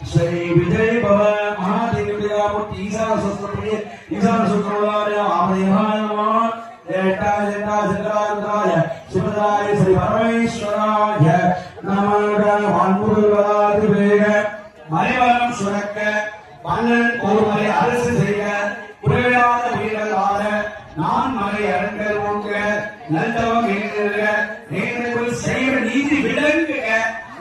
श्री विजय भव महादेव विद्यामूर्ति ईशान सूत्रप्रिय ईशान सूत्रवार्य आमदेवाय नमः जटा जटा जटाय सुभद्राय श्री परमेश्वराय नमः वान्मुरुलादि वेग மறைவரம் சுரக்க மன்னன் ஒருவரை அரசு செய்ய புரியாத வீரர்களாக நான் மறை அரங்கல் ஓங்க நல்லவம் என்கிற நேர்மைக்குள் செய்ய நீதி விளங்குக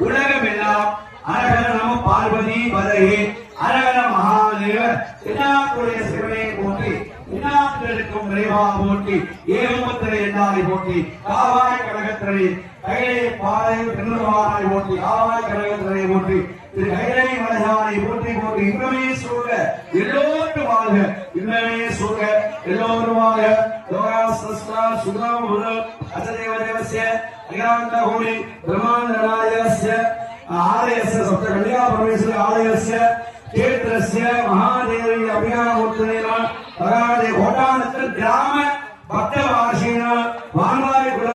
உலகமெல்லாம் அரகர நம பார்வதி பதையே அரகர மகாதேவர் இன்னாக்குடைய சிவனை போற்றி இன்னாக்களுக்கும் விரைவா போற்றி ஏகமுத்திரை என்னாரை போற்றி காவாய் கழகத்திரை கைலை பாறை திருவாராய் போற்றி காவாய் கழகத்திரை போற்றி திரு கைலை மலையானை போற்றி போற்றி இன்பமே சூழ எல்லோரும் வாழ்க இன்பமே சூழ எல்லோரும் வாழ்க லோகா சஸ்தா சுகம் அசதேவ தேவஸ்ய அகிலாண்ட கோடி பிரம்மாண்டராயஸ்ய ஆலயஸ்ய சப்த கன்யா பரமேஸ்வரி ஆலயஸ்ய கேத்திரஸ்ய மகாதேவி அபியானமூர்த்தனேன பகாதே கோட்டானத்தில் கிராம பக்தவாசி